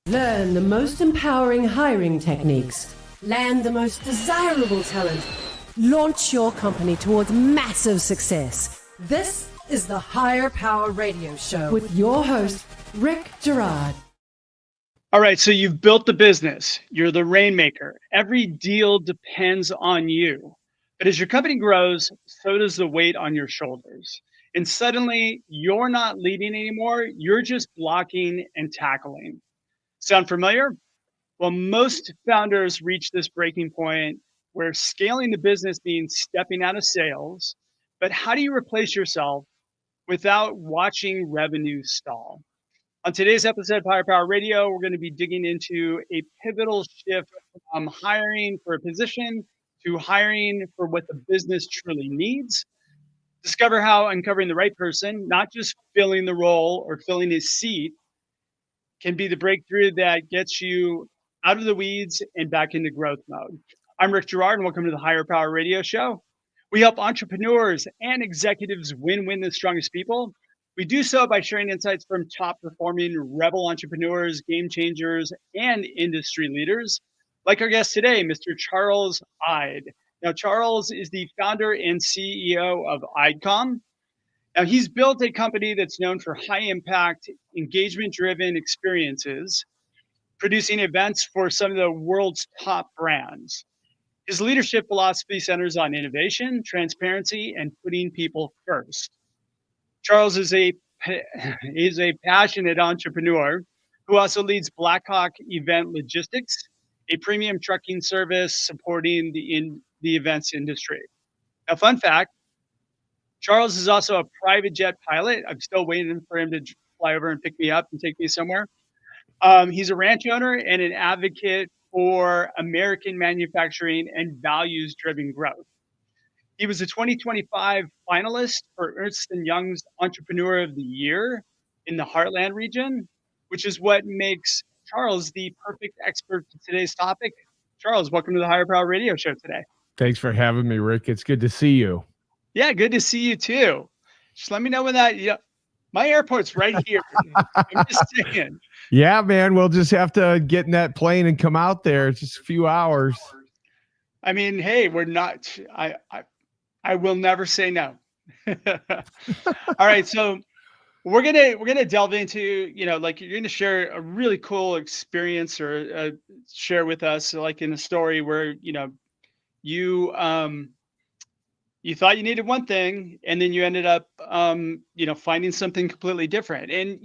Learn the most empowering hiring techniques. Land the most desirable talent. Launch your company towards massive success. This is the Higher Power Radio Show with your host, Rick Gerard. All right, so you've built the business. You're the rainmaker. Every deal depends on you. But as your company grows, so does the weight on your shoulders. And suddenly, you're not leading anymore. You're just blocking and tackling. Sound familiar? Well, most founders reach this breaking point where scaling the business means stepping out of sales. But how do you replace yourself without watching revenue stall? On today's episode of Higher Power Radio, we're going to be digging into a pivotal shift from hiring for a position to hiring for what the business truly needs. Discover how uncovering the right person, not just filling the role or filling his seat, can be the breakthrough that gets you out of the weeds and back into growth mode. I'm Rick Gerard, and welcome to the Higher Power Radio Show. We help entrepreneurs and executives win the strongest people. We do so by sharing insights from top-performing rebel entrepreneurs, game changers, and industry leaders, like our guest today, Mr. Charles Eide. Now, Charles is the founder and CEO of Icom. Now, he's built a company that's known for high-impact, engagement-driven experiences, producing events for some of the world's top brands. His leadership philosophy centers on innovation, transparency, and putting people first. Charles is a passionate entrepreneur who also leads Blackhawk Event Logistics, a premium trucking service supporting the events industry. Now, fun fact, Charles is also a private jet pilot. I'm still waiting for him to fly over and pick me up and take me somewhere. He's a ranch owner and an advocate for American manufacturing and values-driven growth. He was a 2025 finalist for Ernst & Young's Entrepreneur of the Year in the Heartland region, which is what makes Charles the perfect expert to today's topic. Charles, welcome to the Higher Power Radio Show today. Thanks for having me, Rick. It's good to see you. Yeah, good to see you too. Just let me know when that, my airport's right here. I'm just saying. Yeah, man, we'll just have to get in that plane and come out there. It's just a few hours. I mean, hey, we're not, I will never say no. All right, so we're gonna delve into, like you're gonna share a really cool experience or share with us, like in a story where you thought you needed one thing, and then you ended up finding something completely different. And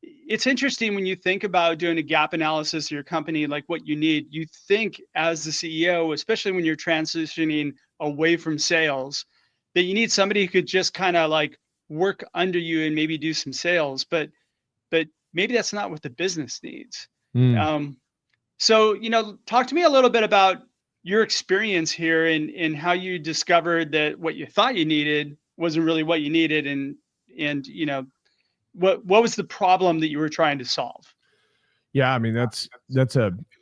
it's interesting when you think about doing a gap analysis of your company, like what you need. You think as the CEO, especially when you're transitioning away from sales, that you need somebody who could just kind of like work under you and maybe do some sales, but maybe that's not what the business needs. So talk to me a little bit about your experience here and how you discovered that what you thought you needed wasn't really what you needed, and what was the problem that you were trying to solve? Yeah, I mean that's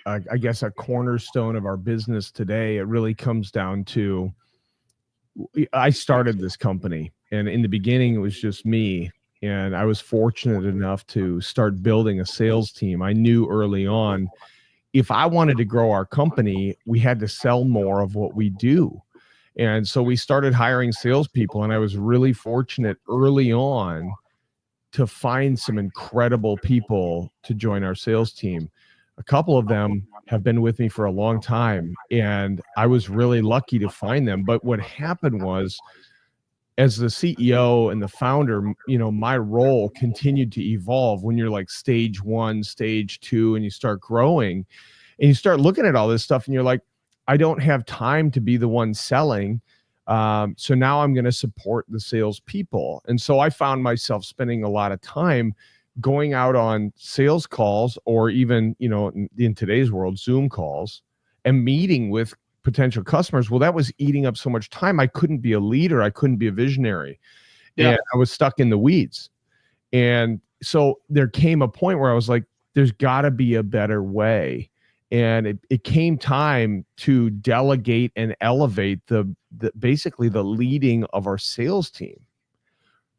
I guess a cornerstone of our business today. It really comes down to, I started this company, and in the beginning it was just me, and I was fortunate enough to start building a sales team. I knew early on, if I wanted to grow our company, we had to sell more of what we do. And so we started hiring salespeople, and I was really fortunate early on to find some incredible people to join our sales team. A couple of them have been with me for a long time, and I was really lucky to find them. But what happened was, as the CEO and the founder, my role continued to evolve. When you're like stage 1, stage 2, and you start growing and you start looking at all this stuff, and you're like, I don't have time to be the one selling. So now I'm going to support the salespeople. And so I found myself spending a lot of time going out on sales calls, or even, in today's world, Zoom calls, and meeting with potential customers. Well, that was eating up so much time. I couldn't be a leader. I couldn't be a visionary. Yeah. And I was stuck in the weeds. And so there came a point where I was like, there's got to be a better way. And it came time to delegate and elevate basically the leading of our sales team.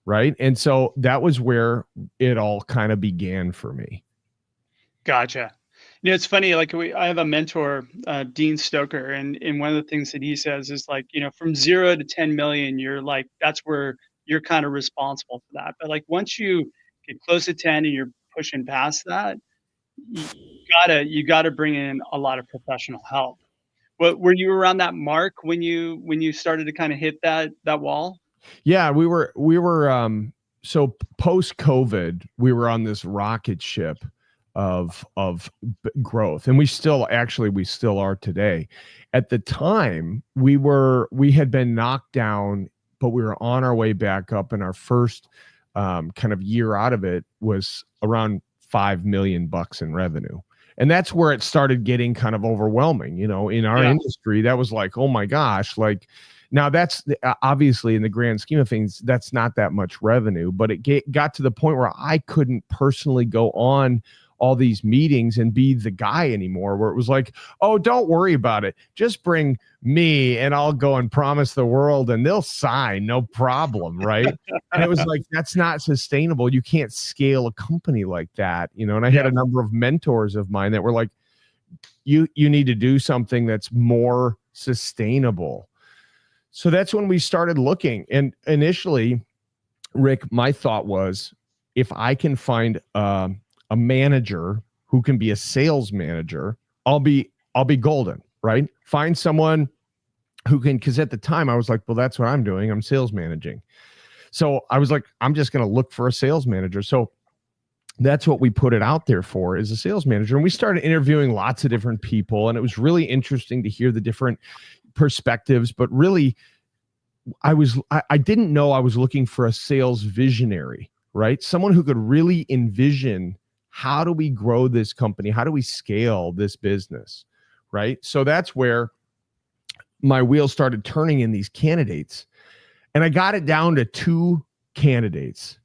Right. And so that was where it all kind of began for me. Gotcha. It's funny, like I have a mentor, Dean Stoker, and one of the things that he says is like, from 0 to 10 million, you're like, that's where you're kind of responsible for that. But like once you get close to 10 and you're pushing past that, you gotta bring in a lot of professional help. What were you around that mark when you started to kind of hit that wall? Yeah, we were so post COVID, we were on this rocket ship of growth, and we still are today. At the time, we had been knocked down, but we were on our way back up, and our first kind of year out of it was around $5 million in revenue. And that's where it started getting kind of overwhelming, in our industry. That was like, oh my gosh, like now that's obviously in the grand scheme of things, that's not that much revenue, but it got to the point where I couldn't personally go on all these meetings and be the guy anymore, where it was like, oh, don't worry about it. Just bring me and I'll go and promise the world and they'll sign, no problem. Right. And it was like, that's not sustainable. You can't scale a company like that, and I had a number of mentors of mine that were like, you need to do something that's more sustainable. So that's when we started looking. And initially, Rick, my thought was, if I can find a manager who can be a sales manager, I'll be golden, right? Find someone who can, because at the time I was like, well, that's what I'm doing. I'm sales managing. So I was like, I'm just going to look for a sales manager. So that's what we put it out there for, is a sales manager. And we started interviewing lots of different people, and it was really interesting to hear the different perspectives. But really, I didn't know I was looking for a sales visionary, right? Someone who could really envision, how do we grow this company? How do we scale this business? Right. So that's where my wheels started turning in these candidates. And I got it down to 2 candidates.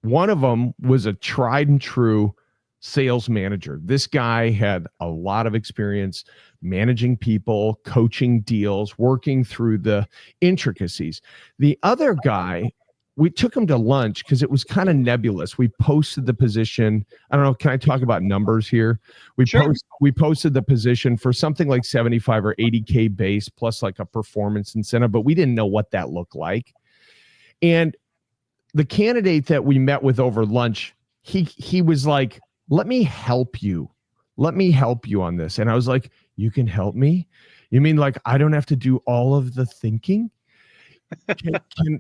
One of them was a tried and true sales manager. This guy had a lot of experience managing people, coaching deals, working through the intricacies. The other guy, we took him to lunch because it was kind of nebulous. We posted the position. I don't know. Can I talk about numbers here? We posted the position for something like 75 or 80K base plus like a performance incentive, but we didn't know what that looked like. And the candidate that we met with over lunch, he was like, let me help you. Let me help you on this. And I was like, you can help me? You mean like I don't have to do all of the thinking?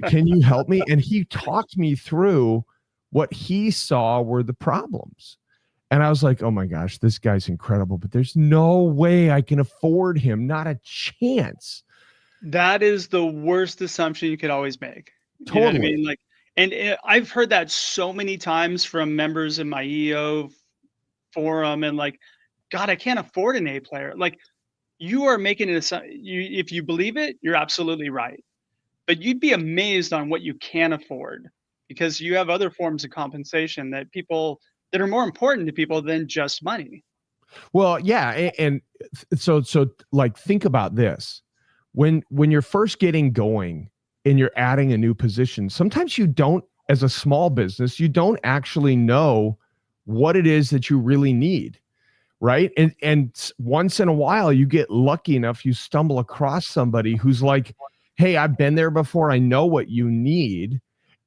Can you help me? And he talked me through what he saw were the problems. And I was like, oh my gosh, this guy's incredible, but there's no way I can afford him. Not a chance. That is the worst assumption you could always make. Totally. You know what I mean? Like, and I've heard that so many times from members in my EO forum, and like, God, I can't afford an A player. Like, you are making an assumption. If you believe it, you're absolutely right. But you'd be amazed on what you can afford, because you have other forms of compensation that are more important to people than just money. Well, yeah. And so like, think about this. When you're first getting going and you're adding a new position, sometimes you don't, as a small business, you don't actually know what it is that you really need. Right. And once in a while you get lucky enough, you stumble across somebody who's like, hey, I've been there before. I know what you need,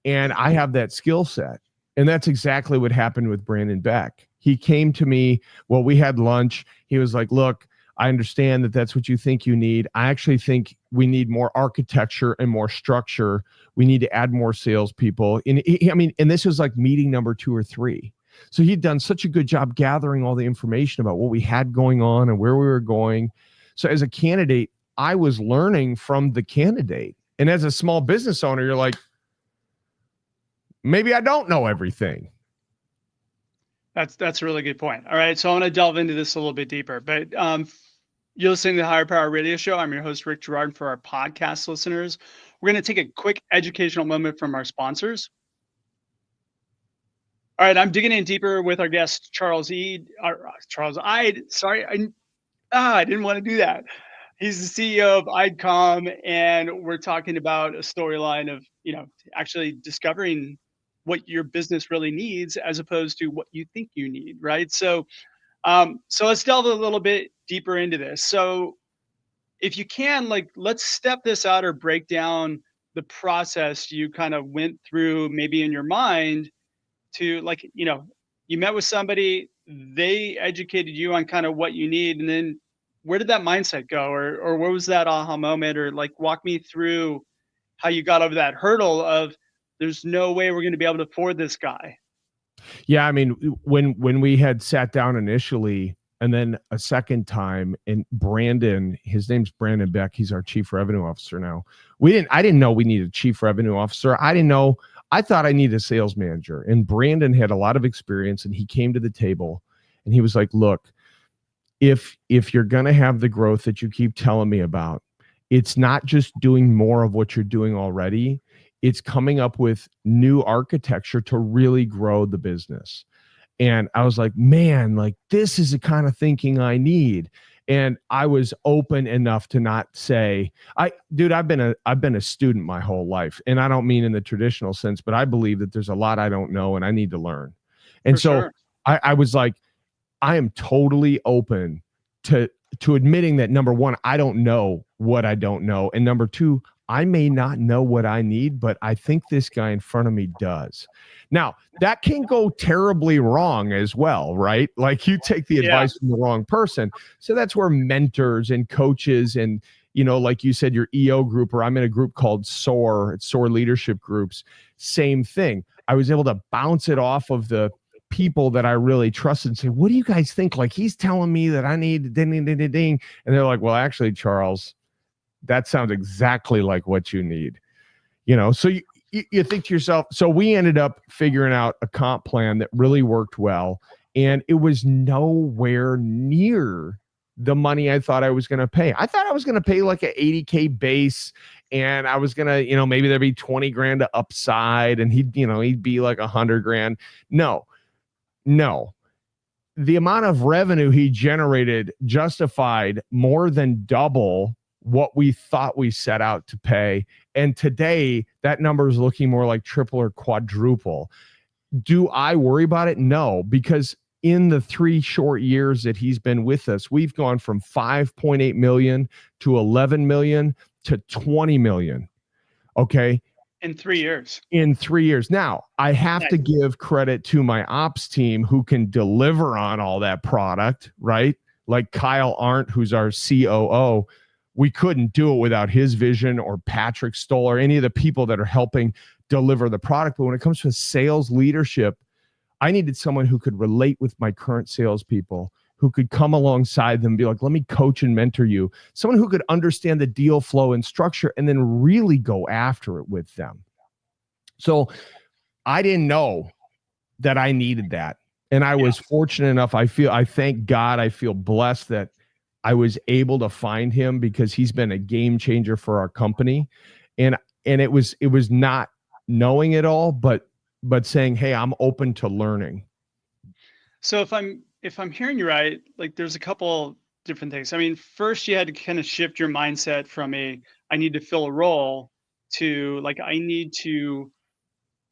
and I have that skill set. And that's exactly what happened with Brandon Beck. He came to me, well, we had lunch. He was like, look, I understand that that's what you think you need. I actually think we need more architecture and more structure. We need to add more salespeople. And and this was like meeting number 2 or 3. So he'd done such a good job gathering all the information about what we had going on and where we were going. So as a candidate, I was learning from the candidate. And as a small business owner, you're like, maybe I don't know everything. That's a really good point. All right. So I want to delve into this a little bit deeper, but you're listening to the Higher Power Radio Show. I'm your host, Rick Gerard. For our podcast listeners, we're going to take a quick educational moment from our sponsors. All right. I'm digging in deeper with our guest, Charles Eide. Sorry. I didn't want to do that. He's the CEO of Icom, and we're talking about a storyline of, actually discovering what your business really needs as opposed to what you think you need, right? So So let's delve a little bit deeper into this. So if you can, like, let's step this out or break down the process you kind of went through maybe in your mind to, like, you met with somebody, they educated you on kind of what you need, and then where did that mindset go, or what was that aha moment, or like walk me through how you got over that hurdle of there's no way we're going to be able to afford this guy. Yeah, I mean, when we had sat down initially, and then a second time, and Brandon, his name's Brandon Beck, he's our chief revenue officer now. I didn't know we needed a chief revenue officer. I didn't know. I thought I needed a sales manager, and Brandon had a lot of experience, and he came to the table, and he was like, "Look, if you're going to have the growth that you keep telling me about, it's not just doing more of what you're doing already. It's coming up with new architecture to really grow the business." And I was like, man, like, this is the kind of thinking I need. And I was open enough to not say, I've been a student my whole life. And I don't mean in the traditional sense, but I believe that there's a lot I don't know and I need to learn. And For so sure. I was like, I am totally open to admitting that, number one, I don't know what I don't know. And number two, I may not know what I need, but I think this guy in front of me does. Now, that can go terribly wrong as well, right? Like, you take the advice from the wrong person. So that's where mentors and coaches and, like you said, your EO group, or I'm in a group called SOAR, it's SOAR Leadership Groups, same thing. I was able to bounce it off of the people that I really trusted and say, what do you guys think? Like, he's telling me that I need ding, ding, ding, ding, ding. And they're like, well, actually, Charles, that sounds exactly like what you need. So you think to yourself, so we ended up figuring out a comp plan that really worked well. And it was nowhere near the money I thought I was going to pay. I thought I was going to pay like an $80K base, and I was going to, maybe there'd be 20 grand to upside, and he'd be like 100 grand. No. The amount of revenue he generated justified more than double what we thought we set out to pay. And today that number is looking more like triple or quadruple. Do I worry about it? No, because in the 3 short years that he's been with us, we've gone from 5.8 million to 11 million to 20 million. Okay. In 3 years. In 3 years. Now, I have to give credit to my ops team who can deliver on all that product, right? Like Kyle Arndt, who's our COO. We couldn't do it without his vision, or Patrick Stoll, or any of the people that are helping deliver the product. But when it comes to sales leadership, I needed someone who could relate with my current salespeople, who could come alongside them and be like, let me coach and mentor you. Someone who could understand the deal flow and structure and then really go after it with them. So I didn't know that I needed that. And I was fortunate enough. I thank God, I feel blessed that I was able to find him, because he's been a game changer for our company. And it was not knowing it all, but saying, hey, I'm open to learning. So if I'm hearing you right, like, there's a couple different things. I mean, first you had to kind of shift your mindset from I need to fill a role to like, I need to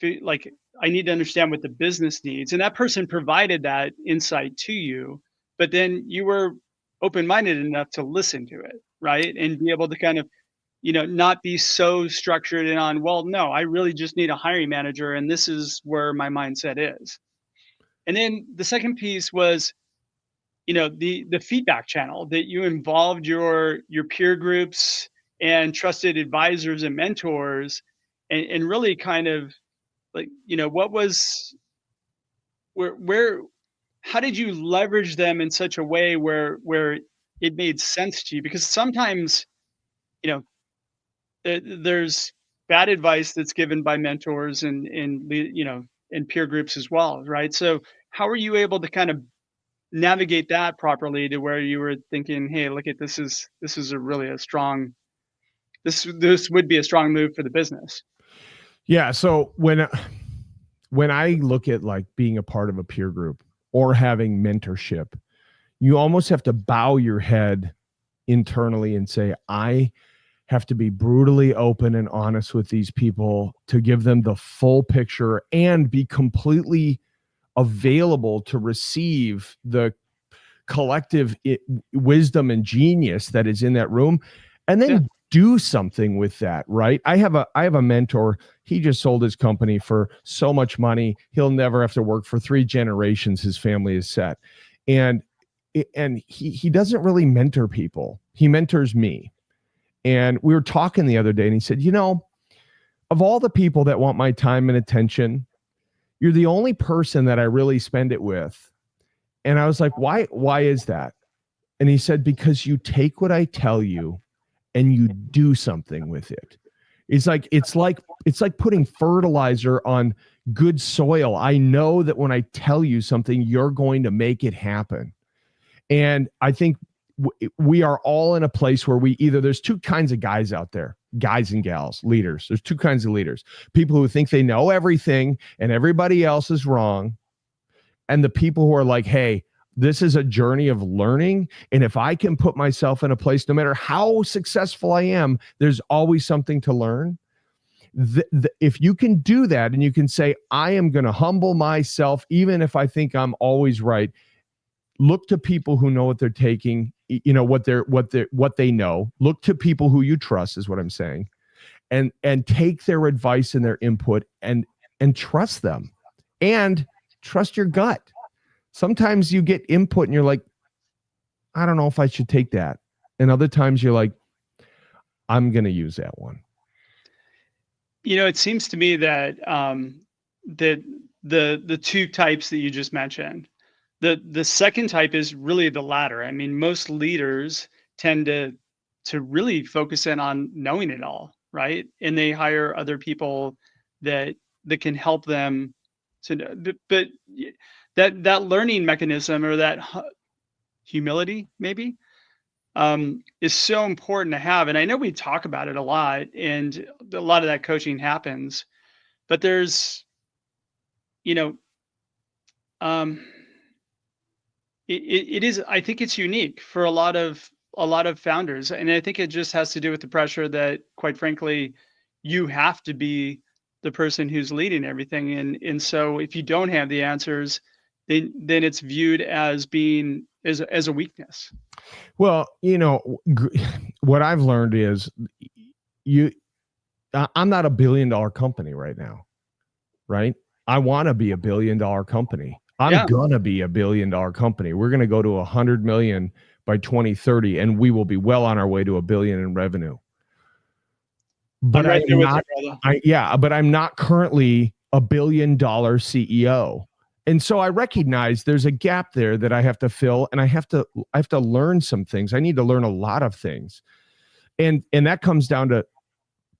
understand what the business needs. And that person provided that insight to you, but then you were open-minded enough to listen to it, right? And be able to kind of, not be so structured in on, well, no, I really just need a hiring manager, and this is where my mindset is. And then the second piece was, the feedback channel that you involved your peer groups and trusted advisors and mentors, and really kind of like, what was, where how did you leverage them in such a way where it made sense to you? Because sometimes, there's bad advice that's given by mentors and peer groups as well, right? So how are you able to kind of navigate that properly to where you were thinking, hey, look at this is a really a strong, this would be a strong move for the business? Yeah. So when I look at like being a part of a peer group or having mentorship, you almost have to bow your head internally and say, I have to be brutally open and honest with these people to give them the full picture and be completely available to receive the collective wisdom and genius that is in that room, and then do something with that, right? I have a mentor. He just sold his company for so much money. He'll never have to work for 3 generations. His family is set. And he doesn't really mentor people. He mentors me. And we were talking the other day, and he said, of all the people that want my time and attention, you're the only person that I really spend it with. And I was like, why is that? And he said, because you take what I tell you and you do something with it. It's like putting fertilizer on good soil. I know that when I tell you something, you're going to make it happen. And I think we are all in a place where there's 2 kinds of guys out there, guys and gals, leaders. There's 2 kinds of leaders: people who think they know everything and everybody else is wrong, and the people who are like, hey, this is a journey of learning. And if I can put myself in a place, no matter how successful I am, there's always something to learn. If you can do that and you can say, I am going to humble myself, even if I think I'm always right, look to people who know what they're taking, what they know. Look to people who you trust is what I'm saying. And take their advice and their input and trust them and trust your gut. Sometimes you get input and you're like, I don't know if I should take that. And other times you're like, I'm going to use that one. It seems to me that the 2 types that you just mentioned, the second type is really the latter. I mean, most leaders tend to really focus in on knowing it all, right? And they hire other people that can help them to know. But that learning mechanism, or that humility maybe, is so important to have. And I know we talk about it a lot, and a lot of that coaching happens, but there's, it is, I think it's unique for a lot of founders. And I think it just has to do with the pressure that, quite frankly, you have to be the person who's leading everything. And so if you don't have the answers, then it's viewed as being as a weakness. Well, what I've learned is I'm not a $1 billion company right now, right? I want to be a $1 billion company. I'm gonna be a $1 billion company. We're gonna go to 100 million by 2030, and we will be well on our way to $1 billion in revenue. But I'm not currently a $1 billion CEO. And so I recognize there's a gap there that I have to fill, and I have to learn some things. I need to learn a lot of things. And that comes down to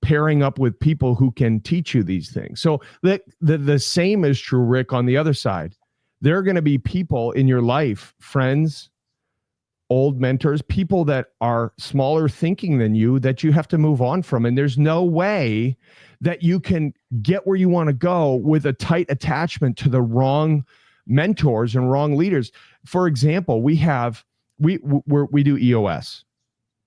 pairing up with people who can teach you these things. So the same is true, Rick, on the other side. There are going to be people in your life, friends, old mentors, people that are smaller thinking than you, that you have to move on from. And there's no way that you can get where you want to go with a tight attachment to the wrong mentors and wrong leaders. For example, we do EOS.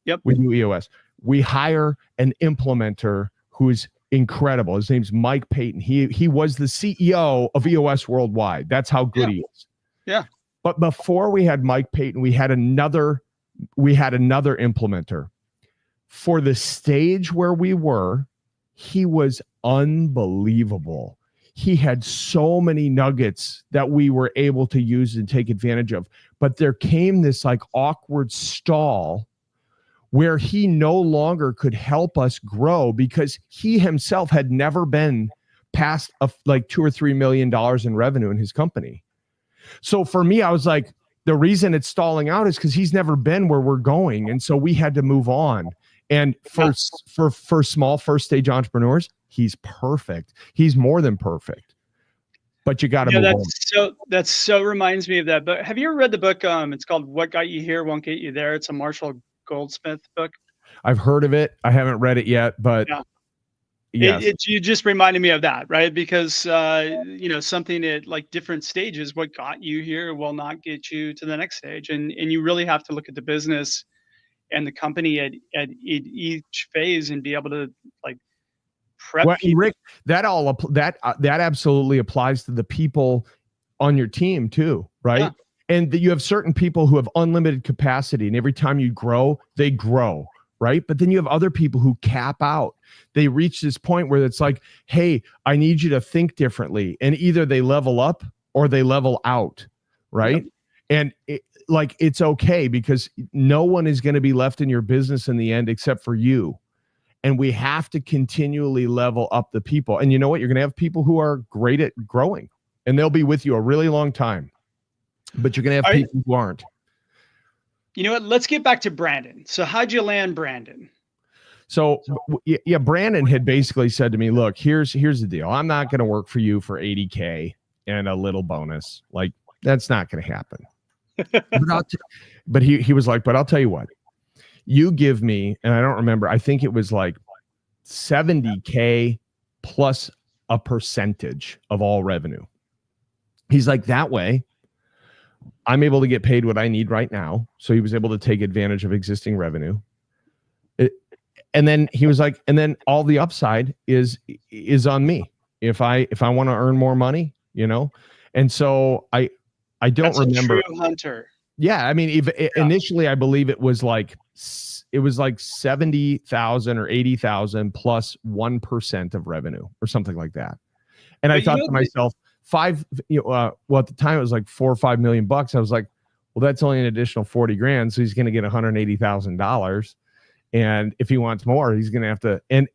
Yep. We do EOS. We hire an implementer who's incredible. His name's Mike Payton. He was the CEO of EOS Worldwide. That's how good he is. Yeah. But before we had Mike Payton, we had another implementer. For the stage where we were, he was unbelievable. He had so many nuggets that we were able to use and take advantage of. But there came this like awkward stall where he no longer could help us grow because he himself had never been past like $2 or $3 million in revenue in his company. So for me, I was like, the reason it's stalling out is because he's never been where we're going. And so we had to move on. And for small first stage entrepreneurs, he's perfect. He's more than perfect. But you got to move on. That so reminds me of that. But have you ever read the book? It's called What Got You Here Won't Get You There. It's a Marshall Goldsmith book. I've heard of it. I haven't read it yet, but yes. You just reminded me of that, right? Because something at like different stages, what got you here will not get you to the next stage, and you really have to look at the business and the company at each phase and be able to like prep people. Rick, that absolutely applies to the people on your team too, right? Yeah. And that you have certain people who have unlimited capacity, and every time you grow, they grow, right? But then you have other people who cap out. They reach this point where it's like, hey, I need you to think differently. And either they level up or they level out, right? Yep. And it's okay, because no one is going to be left in your business in the end except for you. And we have to continually level up the people. And you know what? You're going to have people who are great at growing, and they'll be with you a really long time. But you're going to have people who aren't. You know what? Let's get back to Brandon. So how'd you land Brandon? So yeah, Brandon had basically said to me, look, here's the deal. I'm not going to work for you for $80K and a little bonus. Like, that's not going to happen. But he was like, but I'll tell you what, you give me, and I don't remember, I think it was like $70K plus a percentage of all revenue. He's like, that way I'm able to get paid what I need right now. So he was able to take advantage of existing revenue. And then he was like, and then all the upside is on me. If I want to earn more money, you know? And so I don't remember. A true hunter. Yeah. I mean, initially I believe it was like 70,000 or 80,000 plus 1% of revenue or something like that. And I thought to myself, at the time it was like $4 or $5 million. I was like, well, that's only an additional 40 grand. So he's going to get $180,000. And if he wants more, he's going to have to, and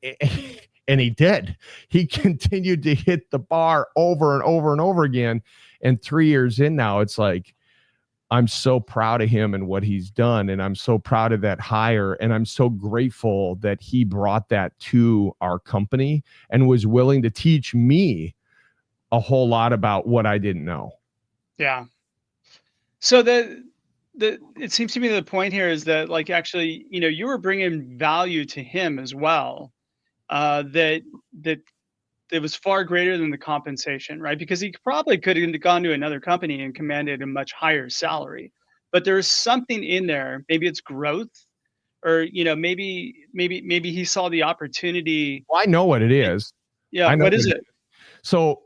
he did. He continued to hit the bar over and over and over again. And 3 years in now, it's like, I'm so proud of him and what he's done. And I'm so proud of that hire. And I'm so grateful that he brought that to our company and was willing to teach me a whole lot about what I didn't know. Yeah. So it seems to me the point here is that, like, actually, you know, you were bringing value to him as well. That was far greater than the compensation, right? Because he probably could have gone to another company and commanded a much higher salary, but there's something in there. Maybe it's growth, or, you know, maybe he saw the opportunity. Well, I know what it is. Yeah. What is it? So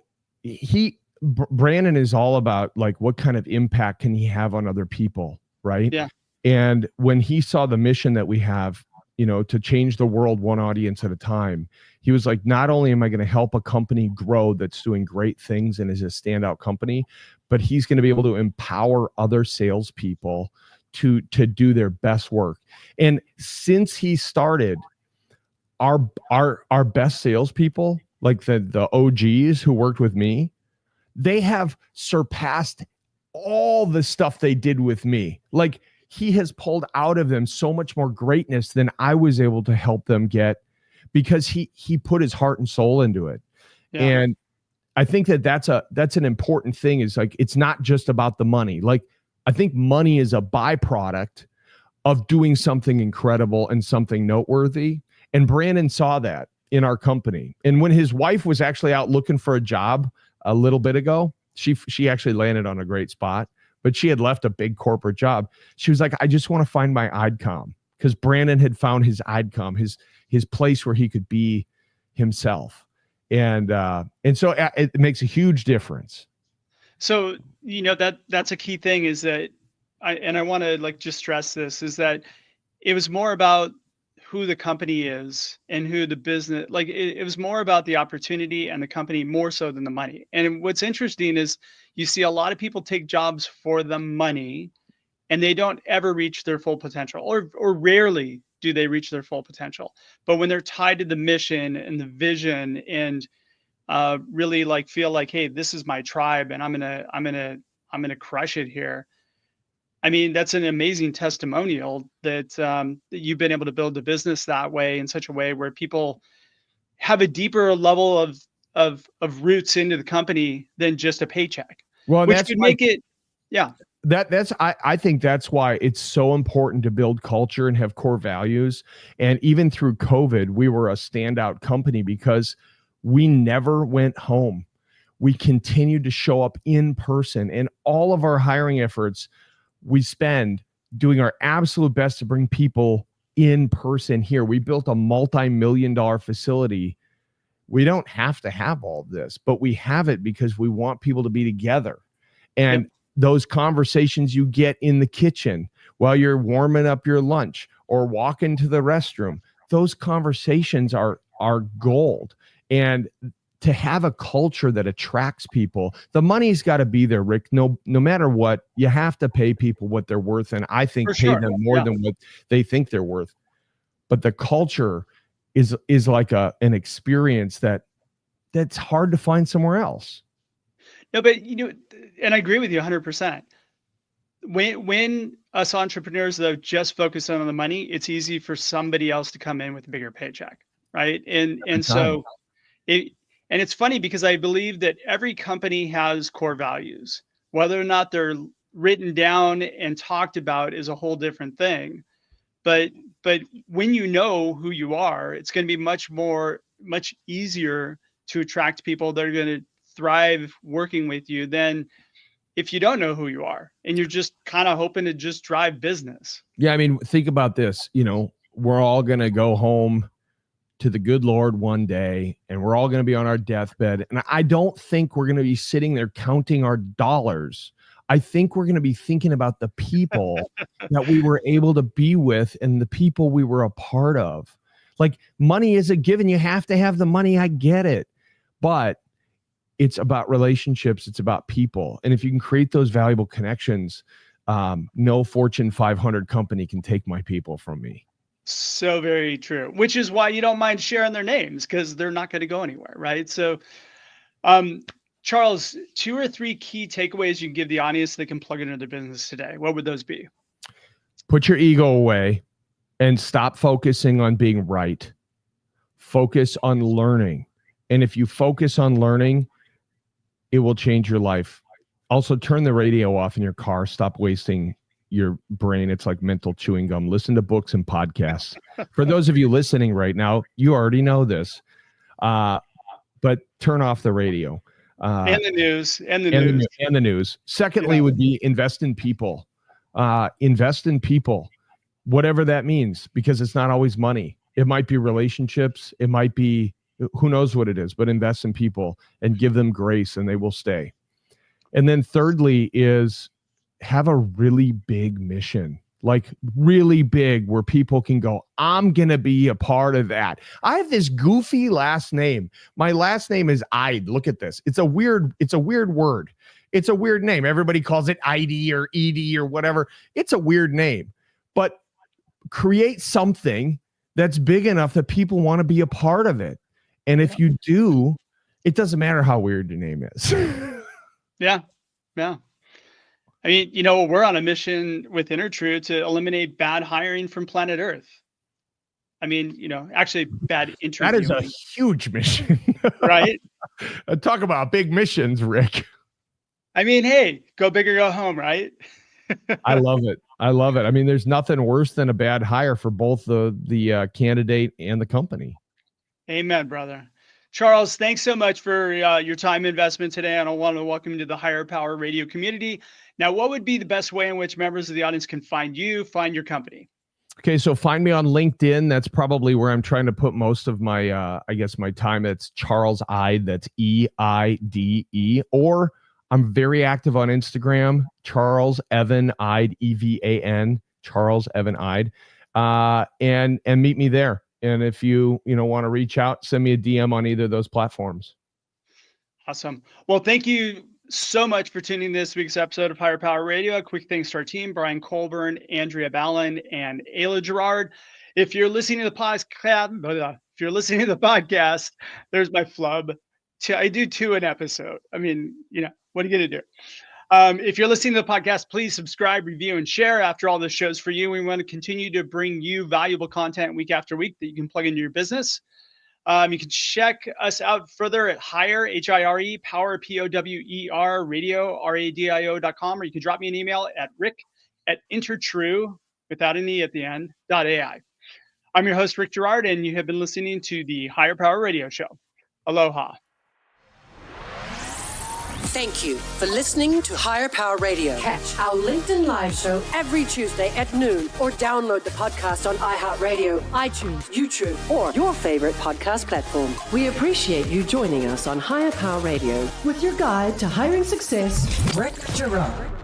Brandon is all about, like, what kind of impact can he have on other people, right? Yeah. And when he saw the mission that we have, you know, to change the world one audience at a time, he was like, not only am I going to help a company grow that's doing great things and is a standout company, but he's going to be able to empower other salespeople to do their best work. And since he started, our best salespeople, like the OGs who worked with me, they have surpassed all the stuff they did with me. Like, he has pulled out of them so much more greatness than I was able to help them get, because he put his heart and soul into it. Yeah. And I think that's an important thing, is like, it's not just about the money. Like, I think money is a byproduct of doing something incredible and something noteworthy. And Brandon saw that in our company. And when his wife was actually out looking for a job a little bit ago, she actually landed on a great spot, but she had left a big corporate job. She was like, I just want to find my Icom, because Brandon had found his Icom, his place where he could be himself. And so it makes a huge difference. So, you know, that's a key thing, is that I want to, like, just stress this, is that it was more about who the company is and who the business, like, it was more about the opportunity and the company more so than the money. And what's interesting is you see a lot of people take jobs for the money, and they don't ever reach their full potential, or rarely do they reach their full potential. But when they're tied to the mission and the vision, and really, like, feel like, hey, this is my tribe, and I'm gonna crush it here. I mean, that's an amazing testimonial that you've been able to build a business that way, in such a way where people have a deeper level of roots into the company than just a paycheck. Well, which could make it, yeah. I think that's why it's so important to build culture and have core values. And even through COVID, we were a standout company because we never went home. We continued to show up in person, and all of our hiring efforts we spend doing our absolute best to bring people in person here. We built a multi-million-dollar facility. We don't have to have all of this, but we have it because we want people to be together. And those conversations you get in the kitchen while you're warming up your lunch or walking to the restroom, those conversations are gold. And to have a culture that attracts people, the money's got to be there, Rick. No matter what, you have to pay people what they're worth. And I think pay them more than what they think they're worth. But the culture is like an experience that's hard to find somewhere else. No, but and I agree with you 100%. When us entrepreneurs though just focus on the money, it's easy for somebody else to come in with a bigger paycheck, right? And so it's funny because I believe that every company has core values. Whether or not they're written down and talked about is a whole different thing. But when you know who you are, it's going to be much easier to attract people that are going to thrive working with you than if you don't know who you are and you're just kind of hoping to just drive business. Yeah. I mean, think about this, we're all going to go home to the good Lord one day and we're all going to be on our deathbed. And I don't think we're going to be sitting there counting our dollars. I think we're going to be thinking about the people that we were able to be with and the people we were a part of. Like, money is a given. You have to have the money. I get it. But it's about relationships. It's about people. And if you can create those valuable connections, no Fortune 500 company can take my people from me. So very true, which is why you don't mind sharing their names, because they're not going to go anywhere, right? So, Charles, 2 or 3 key takeaways you can give the audience that can plug into their business today. What would those be? Put your ego away and stop focusing on being right. Focus on learning. And if you focus on learning, it will change your life. Also, turn the radio off in your car. Stop wasting your brain. It's like mental chewing gum. Listen to books and podcasts. For those of you listening right now, you already know this, but turn off the radio. And the news. And the news. Secondly, would be invest in people. Invest in people, whatever that means, because it's not always money. It might be relationships. It might be, who knows what it is, but invest in people and give them grace and they will stay. And then thirdly is have a really big mission, like really big, where people can go, I'm going to be a part of that. I have this goofy last name. My last name is Eide. Look at this. It's a weird word. It's a weird name. Everybody calls it Eide or Edie or whatever. It's a weird name, but create something that's big enough that people want to be a part of it. And if you do, it doesn't matter how weird your name is. Yeah. I mean, we're on a mission with InterTrue to eliminate bad hiring from planet Earth. I mean, actually bad interviewing. That is a huge mission. Right? Talk about big missions, Rick. I mean, hey, go big or go home, right? I love it. I mean, there's nothing worse than a bad hire for both the candidate and the company. Amen, brother. Charles, thanks so much for your time investment today. And I want to welcome you to the Higher Power Radio community. Now, what would be the best way in which members of the audience can find your company? Okay, so find me on LinkedIn. That's probably where I'm trying to put most of my, my time. That's Charles Eide. That's EIDE. Or I'm very active on Instagram, Charles Evan Eide, EVAN, Charles Evan Eide, and meet me there. And if you want to reach out, send me a DM on either of those platforms. Awesome. Well, thank you so much for tuning in this week's episode of Higher Power Radio. A quick thanks to our team, Brian Colburn, Andrea Ballin, and Rick Gerard. If you're listening to the podcast, there's my flub. I do 2 an episode. I mean, what are you going to do? If you're listening to the podcast, please subscribe, review, and share. After all, this show's for you. We want to continue to bring you valuable content week after week that you can plug into your business. You can check us out further at Hire, HIRE, Power, POWER, Radio, RADIO.com, or you can drop me an email at rick@intertrue, without an E at the end, .ai. I'm your host, Rick Gerard, and you have been listening to the Higher Power Radio Show. Aloha. Thank you for listening to Higher Power Radio. Catch our LinkedIn Live show every Tuesday at noon, or download the podcast on iHeartRadio, iTunes, YouTube, or your favorite podcast platform. We appreciate you joining us on Higher Power Radio with your guide to hiring success, Rick Gerard.